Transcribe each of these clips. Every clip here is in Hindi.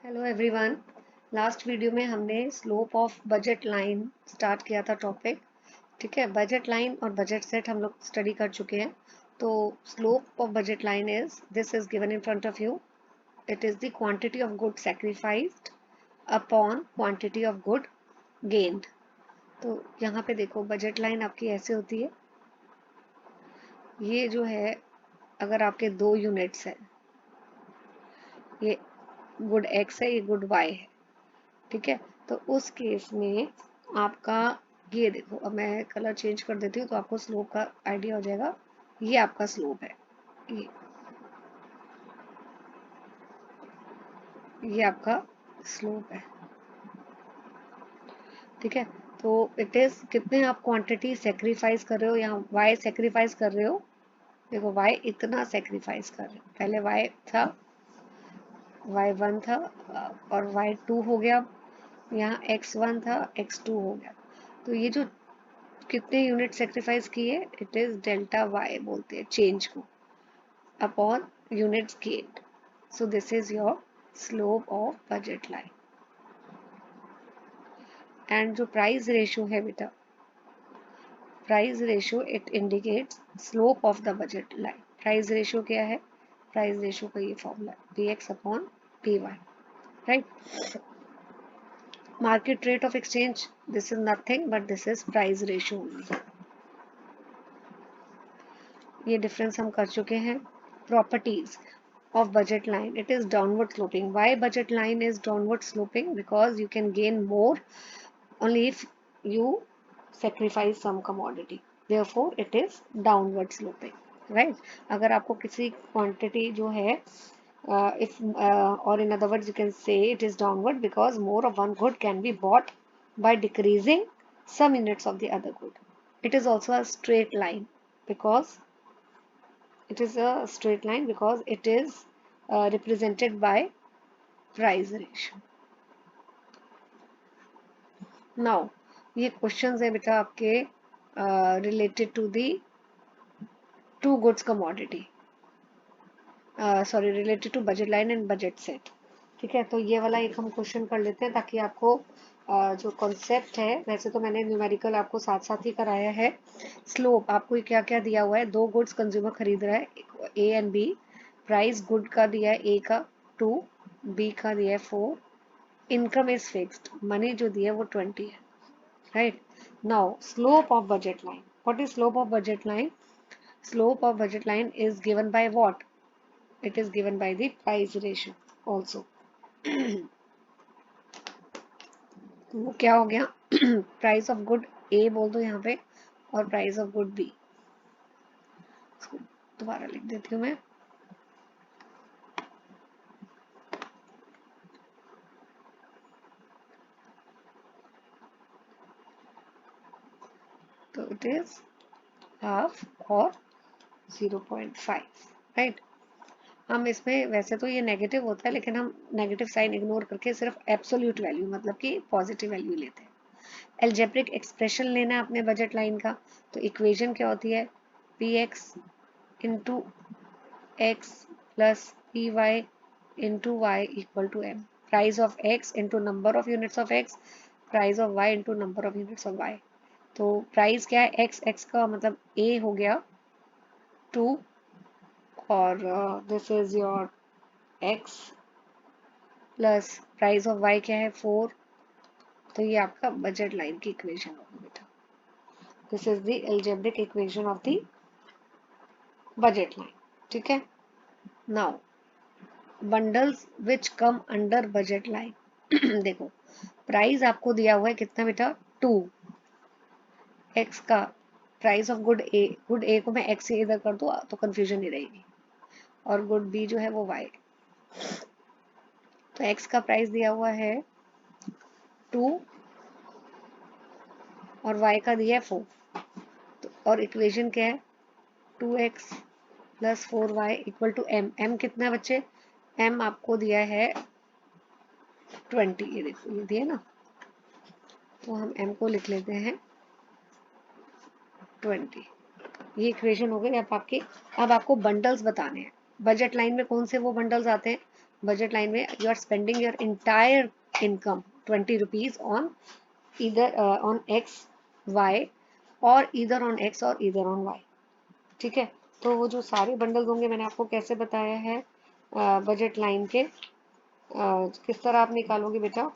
Hello everyone. लास्ट वीडियो में हमने slope of budget line start किया था टॉपिक। ठीक है, बजट लाइन और बजट सेट हम लोग स्टडी कर चुके हैं। तो slope of budget line is this is given in front of you. It is the quantity of good sacrificed upon quantity of good gained. तो यहाँ पे देखो बजट लाइन आपकी ऐसे होती है। ये जो है, अगर आपके दो यूनिट्स है, ये गुड एक्स है, ये गुड वाई है। ठीक है, तो उस केस में आपका ये देखो, अब मैं कलर चेंज कर देती हूँ तो आपको स्लोप का आइडिया हो जाएगा। ये आपका स्लोप है, ये आपका स्लोप है। ठीक है, तो इट इज कितने आप क्वांटिटी सेक्रीफाइस कर रहे हो, यहाँ वाई सेक्रीफाइस कर रहे हो। देखो वाई इतना सेक्रीफाइस कर रहे हो, पहले वाई था, वाई वन था और वाई टू हो गया। यहाँ एक्स वन था, एक्स टू हो गया। तो ये जो कितने यूनिट सेक्रीफाइस किए, इट इज डेल्टा वाई बोलते हैं चेंज को, upon units gained. So this is your slope of budget line. And जो प्राइस रेशियो है बेटा, price ratio it indicates slope of the budget line. Price ratio क्या है, प्राइस रेशियो का ये formula P X upon P Y, right. Market rate of exchange, this is nothing but this is price ratio only. ये डिफरेंस हम कर चुके हैं। Properties of budget line, it is downward sloping. Why budget line is downward sloping? Because you can gain more only if you sacrifice some commodity, therefore it is downward sloping, right? अगर आपको किसी quantity जो है if or in other words you can say it is downward because more of one good can be bought by decreasing some units of the other good. It is also a straight line because it is a straight line because it is represented by price ratio. Now ये क्वेश्चंस है बेटा आपके related to the two goods commodity, sorry related to budget line and budget set. ठीक है, तो ये वाला एक हम क्वेश्चन कर लेते हैं ताकि आपको जो कॉन्सेप्ट है, वैसे तो मैंने न्यूमेरिकल आपको साथ साथ ही कराया है। स्लोप आपको क्या क्या दिया हुआ है, दो गुड्स कंज्यूमर खरीद रहा है A and B. Price good का दिया है ए का 2, बी का दिया है 4। इनकम इज फिक्स्ड, मनी जो दिया है वो 20 है, right? Now slope of budget line, what is slope of budget line? Slope of budget line is given by what? It is given by the price ratio also. वो क्या हो गया, प्राइस ऑफ गुड ए बोल दो यहाँ पे और प्राइस ऑफ गुड बी। दोबारा लिख देती हूँ मैं। तो इट इज हाफ और 0.5, राइट। हम इसमें वैसे तो ये नेगेटिव होता है लेकिन हम नेगेटिव साइन इग्नोर करके सिर्फ एब्सोल्यूट वैल्यू मतलब कि पॉजिटिव वैल्यू लेते हैं। एल्जेब्रिक एक्सप्रेशन लेना है अपने बजट लाइन का, तो इक्वेशन क्या होती है, P X into X plus P Y into Y equal to M. Price of X into number of units of X, price of Y into number of units of Y. तो प्राइस क्या है, एक्स, एक्स का मतलब ए हो गया 2 और this is your X plus price of Y क्या है 4। तो ये आपका बजट लाइन की इक्वेशन होगी बेटा। This is the algebraic equation of the budget line. ठीक है, now bundles which come under budget line. देखो प्राइस आपको दिया हुआ है कितना बेटा, 2 एक्स का। Price of good A, good A को मैं एक्स से इधर कर दूँ तो कंफ्यूजन नहीं रहेगी, और गुड बी जो है वो वाई। तो एक्स का प्राइस दिया हुआ है 2 और वाई का दिया है 4। तो और इक्वेशन क्या है, 2x plus 4y equal to M. M कितना बच्चे, एम आपको दिया है 20, ये देखो ये दिया ना, तो हम एम को लिख लेते हैं 20। ये इक्वेशन हो गई अब आपकी। अब आपको बंडल्स बताने हैं। बजट लाइन में कौन से वो बंडल्स आते हैं, बजट लाइन में you are spending your entire income 20 rupees on either on X Y और ईदर ऑन एक्स और ईदर ऑन वाई। ठीक है, तो वो जो सारे बंडल्स होंगे मैंने आपको कैसे बताया है बजट लाइन के किस तरह आप निकालोगे बेटा।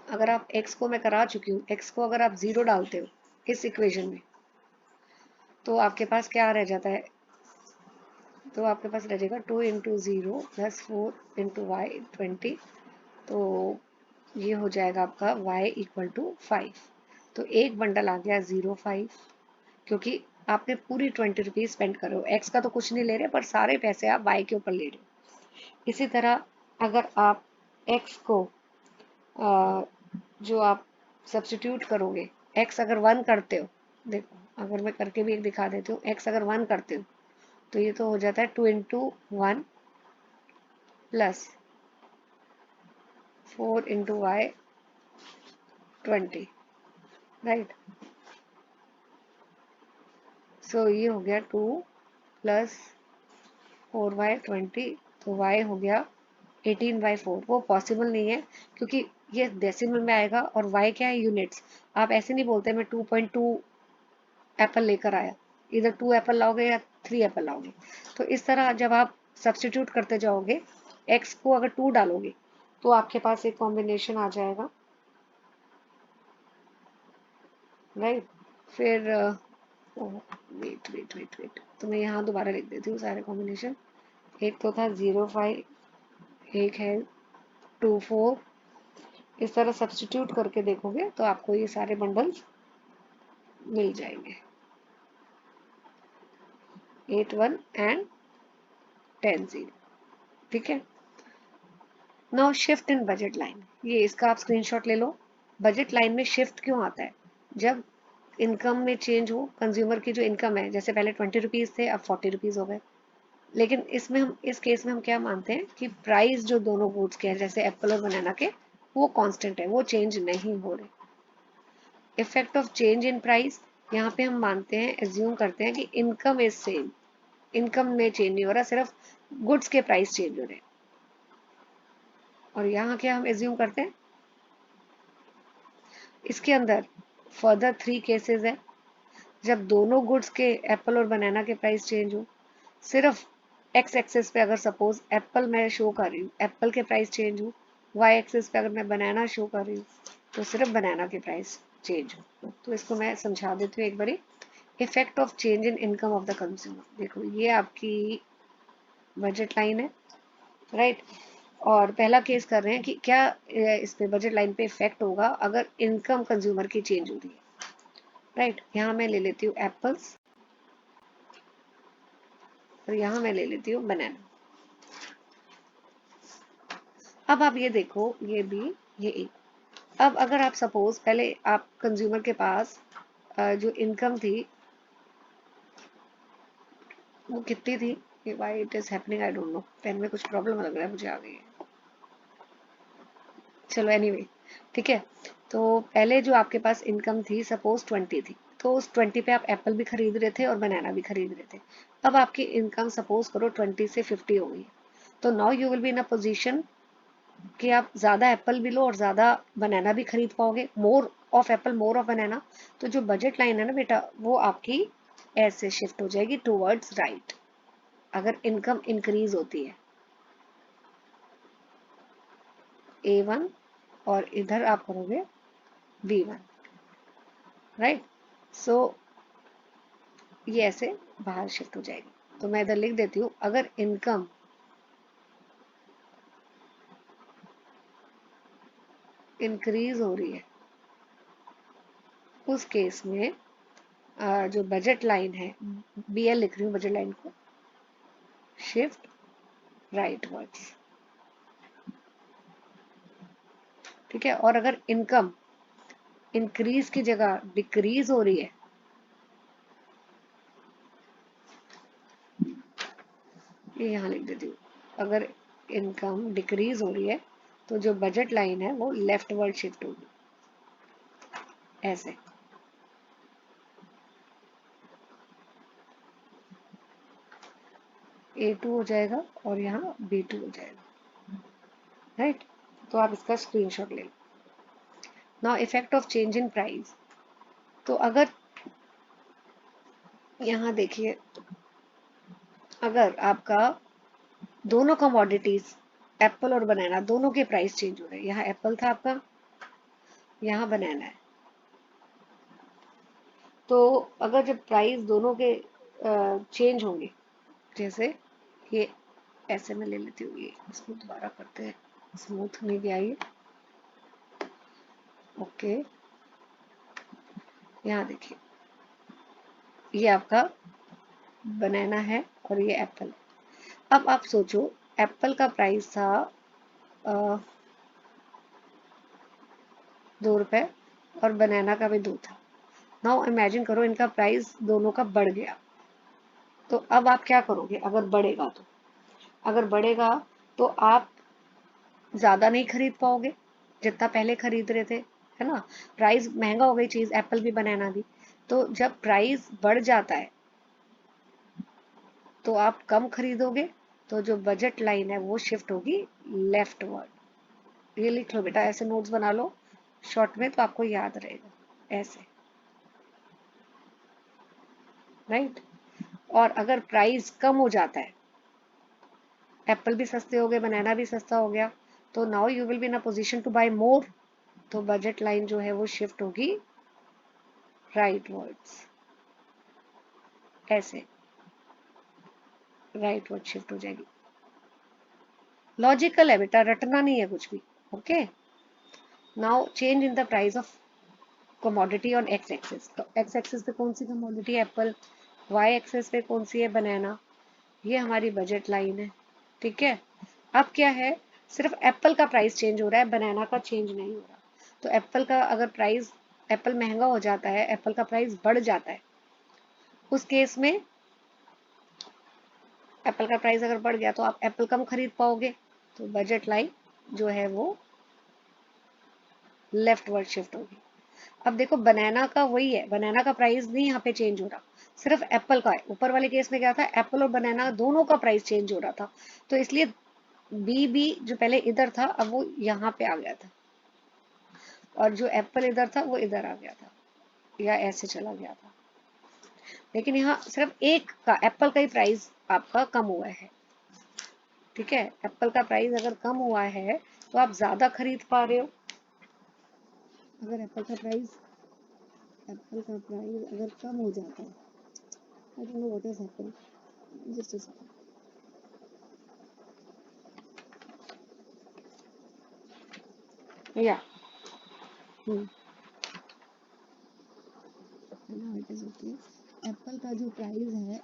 अगर आप x को मैं करा चुकी हूँ, x को अगर आप 0 डालते हो इस इक्वेशन में तो आपके पास क्या रह जाता है, तो आपके पास रह जाएगा 2 इंटू 0 प्लस 4 इंटू वाई 20, तो ये हो जाएगा आपका y इक्वल टू 5। तो एक बंडल आ गया 0.5, क्योंकि आपने पूरी 20 रुपीज स्पेंड कर रहे हो, x का तो कुछ नहीं ले रहे पर सारे पैसे आप y के ऊपर ले रहे हो। इसी तरह अगर आप x को जो आप सब्स्टिट्यूट करोगे, x अगर 1 करते हो, देखो अगर मैं करके भी एक दिखा देती हूँ, x अगर 1 करते हो तो ये तो हो जाता है 2 into 1 plus 4 into Y 20, right. So ये हो गया 2 प्लस 4/20, तो y हो गया 18/4। वो पॉसिबल नहीं है क्योंकि ये डेसिमल में आएगा और y क्या है, यूनिट्स। आप ऐसे नहीं बोलते मैं 2.2 एप्पल लेकर आया, इधर 2 एप्पल लाओगे या 3 एप्पल लाओगे। तो इस तरह जब आप सब्स्टिट्यूट करते जाओगे, x को अगर 2 डालोगे तो आपके पास एक कॉम्बिनेशन आ जाएगा, राइट। फिर वेट वेट वेट वेट, तो मैं यहाँ दोबारा लिख देती हूँ सारे कॉम्बिनेशन। एक तो था 0.5, एक है 2.4, इस तरह सब्स्टिट्यूट करके देखोगे तो आपको ये सारे बंडल्स मिल जाएंगे, 8.1 एंड 10.0। ठीक है, now shift in budget line, ये इसका आप स्क्रीनशॉट ले लो। बजट लाइन में शिफ्ट क्यों आता है, जब इनकम में चेंज हो, कंज्यूमर की जो इनकम है, जैसे पहले 20 रुपीज थे अब 40 रुपीज हो गए, लेकिन इसमें हम इस केस में हम क्या मानते हैं कि प्राइस जो दोनों गुड्स के हैं जैसे एप्पल और बनाना के, वो कांस्टेंट है, वो चेंज नहीं हो रहे। Effect of change in price, यहाँ पे हम मानते हैं, एज्यूम करते हैं कि इनकम इज सेम, इनकम में चेंज नहीं हो रहा, सिर्फ गुड्स के प्राइस चेंज हो रहे हैं। और यहाँ क्या हम एज्यूम करते हैं, इसके अंदर फर्दर 3 केसेस है जब दोनों गुड्स के एप्पल और बनाना के प्राइस चेंज हो। सिर्फ एक्स एक्सेस पे अगर सपोज एप्पल मैं शो कर रही हूँ, एप्पल के प्राइस चेंज हो, वाई एक्सेस पे अगर मैं बनाना शो कर रही हूँ तो सिर्फ बनाना के प्राइस चेंज हो। तो इसको मैं समझा देती हूँ एक बारी। Effect of change in income of the consumer, देखो ये आपकी बजट लाइन है, राइट। और पहला केस कर रहे हैं कि क्या इस पे बजट लाइन पे इफेक्ट होगा अगर इनकम कंज्यूमर की चेंज हो रही है, राइट। यहाँ मैं ले लेती हूँ एप्पल्स और यहाँ मैं ले लेती हूँ बनाना। अब आप ये देखो, ये भी ये एक। अब अगर आप सपोज पहले आप कंज्यूमर के पास जो इनकम थी वो कितनी थी, why it is happening I don't know, pen में कुछ प्रॉब्लम लग रहा है मुझे, आ गई है, चलो एनीवे, ठीक है। तो पहले जो आपके पास इनकम थी सपोज 20 थी, तो उस 20 पे आप एप्पल भी खरीद रहे थे और बनाना भी खरीद रहे थे। अब आपकी इनकम सपोज करो 20 से 50 हो गई, तो now you will be in a position कि आप ज्यादा एप्पल भी लो और ज्यादा बनाना भी खरीद पाओगे, more of Apple more of बनाना। तो जो बजट लाइन है ना बेटा, वो आपकी ऐसे शिफ्ट हो जाएगी टूवर्ड्स राइट अगर इनकम इंक्रीज होती है, A1, और इधर आप करोगे B1, राइट। सो ये ऐसे बाहर शिफ्ट हो जाएगी। तो मैं इधर लिख देती हूँ, अगर इनकम इंक्रीज हो रही है उस केस में जो बजट लाइन है, BL लिख रही हूँ बजट लाइन को, शिफ्ट राइटवर्ड्स, ठीक है। और अगर इनकम इंक्रीज की जगह डिक्रीज हो रही है, ये यहाँ लिख देती हूँ, अगर इनकम डिक्रीज हो रही है तो जो बजट लाइन है वो लेफ्ट वर्ड शिफ्ट होगी, ऐसे। A2 हो जाएगा और यहाँ B2 हो जाएगा, राइट। तो आप इसका स्क्रीनशॉट ले लो। Now effect of change in price. तो अगर यहाँ देखिए, अगर आपका दोनों कमोडिटीज एप्पल और बनाना दोनों के प्राइस चेंज हो रहे हैं, यहाँ एप्पल था आपका, यहाँ बनाना है, तो अगर जब प्राइस दोनों के चेंज होंगे, जैसे ये ऐसे में ले लेती हूँ, ये इसको दोबारा करते हैं, स्मूथ नहीं गया ये, ओके। यहाँ देखिए, ये आपका बनाना है और ये एप्पल है। अब आप सोचो, एप्पल का प्राइस था 2 रुपए और बनाना का भी 2 था। नाउ इमेजिन करो इनका प्राइस दोनों का बढ़ गया, तो अब आप क्या करोगे? अगर बढ़ेगा तो, अगर बढ़ेगा तो आप ज्यादा नहीं खरीद पाओगे जितना पहले खरीद रहे थे, है ना। प्राइस महंगा हो गई चीज, एप्पल भी बनाना भी। तो जब प्राइस बढ़ जाता है तो आप कम खरीदोगे, तो जो बजट लाइन है वो शिफ्ट होगी लेफ्ट वर्ड। ये लिख लो बेटा, ऐसे नोट्स बना लो शॉर्ट में, तो आपको याद रहेगा ऐसे, राइट। और अगर प्राइस कम हो जाता है, एप्पल भी सस्ते हो गए, बनाना भी सस्ता हो गया, तो now you will be in a position to buy more, तो बजट लाइन जो है वो शिफ्ट होगी राइट वर्ड्स, ऐसे राइट वर्ड शिफ्ट हो जाएगी। लॉजिकल है बेटा, रटना नहीं है कुछ भी, okay. Now change in the price of commodity on x axis. तो एक्स एक्सिस पे कौन सी कमोडिटी है? एप्पल। वाई एक्सिस पे कौन सी है? बनाना। ये हमारी बजट लाइन है, ठीक है। अब क्या है, सिर्फ एप्पल का प्राइस चेंज हो रहा है, बनाना का चेंज नहीं हो रहा। तो एप्पल का अगर प्राइस, एप्पल महंगा हो जाता है, एप्पल का प्राइस बढ़ जाता है, उस केस में एप्पल का प्राइस अगर बढ़ गया तो आप एप्पल कम खरीद पाओगे, तो बजट लाइन जो है वो लेफ्ट वर्ड शिफ्ट होगी। अब देखो, बनाना का वही है, बनाना का प्राइस नहीं यहाँ पे चेंज हो रहा, सिर्फ एप्पल का है। ऊपर वाले केस में क्या था, एप्पल और बनाना दोनों का प्राइस चेंज हो रहा था, तो इसलिए बी जो पहले इधर था अब वो यहाँ पे आ गया था, और जो एप्पल इधर था वो इधर आ गया था, या ऐसे चला गया था। लेकिन यहाँ सिर्फ एक का, एप्पल का ही प्राइस आपका कम हुआ है, ठीक है। एप्पल का प्राइस अगर कम हुआ है तो आप ज्यादा खरीद पा रहे हो। अगर एप्पल का प्राइस अगर कम हो जाता है, I don't know what is happening, just a second. या now it is okay. Apple का जो प्राइस है,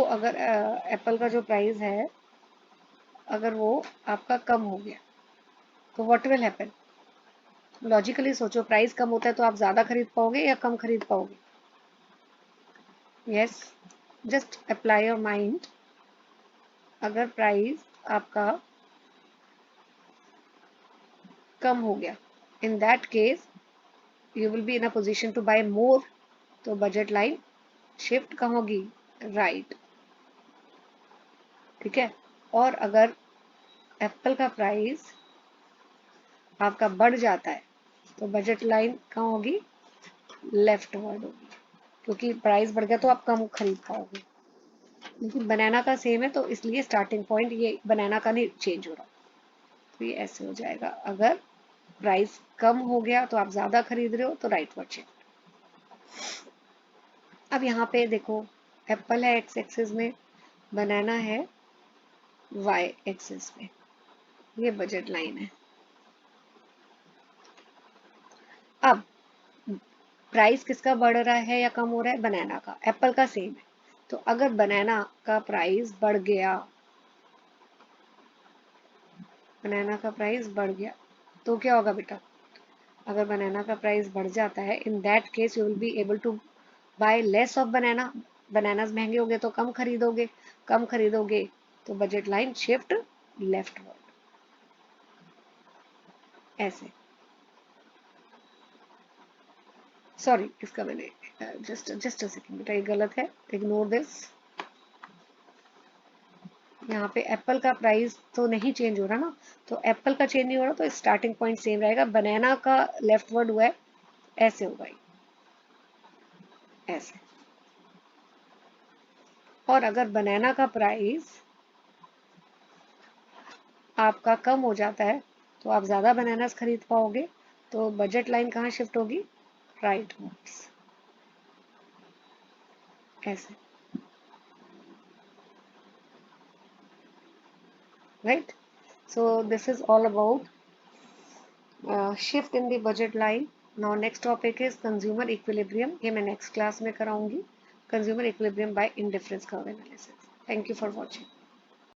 अगर एप्पल का जो प्राइस है अगर वो आपका कम हो गया, तो व्हाट विल हैपन? लॉजिकली सोचो, प्राइस कम होता है तो आप ज्यादा खरीद पाओगे या कम खरीद पाओगे? Yes, just apply your mind. अगर प्राइस आपका कम हो गया, in that case you will be in a position to buy more, तो बजट लाइन शिफ्ट कहाँ होगी? राइट, ठीक है। और अगर एप्पल का प्राइस आपका बढ़ जाता है, तो बजट लाइन कहाँ होगी? लेफ्ट वर्ड होगी, क्योंकि प्राइस बढ़ गया तो आप कम खरीद पाओगे। लेकिन बनाना का सेम है, तो इसलिए स्टार्टिंग पॉइंट ये बनाना का नहीं चेंज हो रहा, तो ये ऐसे हो जाएगा। अगर प्राइस कम हो गया तो आप ज्यादा खरीद रहे हो, तो राइट वर्ड शिफ्ट। अब यहाँ पे देखो, एप्पल है एक्स एक्सिस में, बनाना है वाई एक्सिस में, ये बजट लाइन है। अब प्राइस किसका बढ़ रहा है या कम हो रहा है? बनाना का। एप्पल का सेम है, तो अगर बनाना का प्राइस बढ़ गया, बनाना का प्राइस बढ़ गया, तो क्या होगा बेटा? अगर बनाना का प्राइस बढ़ जाता है, in that case you will be able to buy less of banana. Bananas महंगे हो गए तो कम खरीदोगे, कम खरीदोगे तो budget line shift leftward, ऐसे। सॉरी, इसका मैंने जस्ट अ सेकंड बेटा, ये गलत है, इग्नोर दिस। यहाँ पे एप्पल का प्राइस तो नहीं चेंज हो रहा ना, तो एप्पल का चेंज नहीं हो रहा तो स्टार्टिंग पॉइंट सेम रहेगा। बनाना का लेफ्ट वर्ड हुआ है, ऐसे होगा ये, ऐसे। और अगर बनाना का प्राइस आपका कम हो जाता है तो आप ज्यादा बनानास खरीद पाओगे, तो बजट लाइन कहाँ शिफ्ट होगी, राइट वर्ड्स, ऐसे, right. So this is all about shift in the budget line. Now next topic is consumer equilibrium. ये मैं next class में कराऊंगी, consumer equilibrium by indifference curve analysis. Thank you for watching.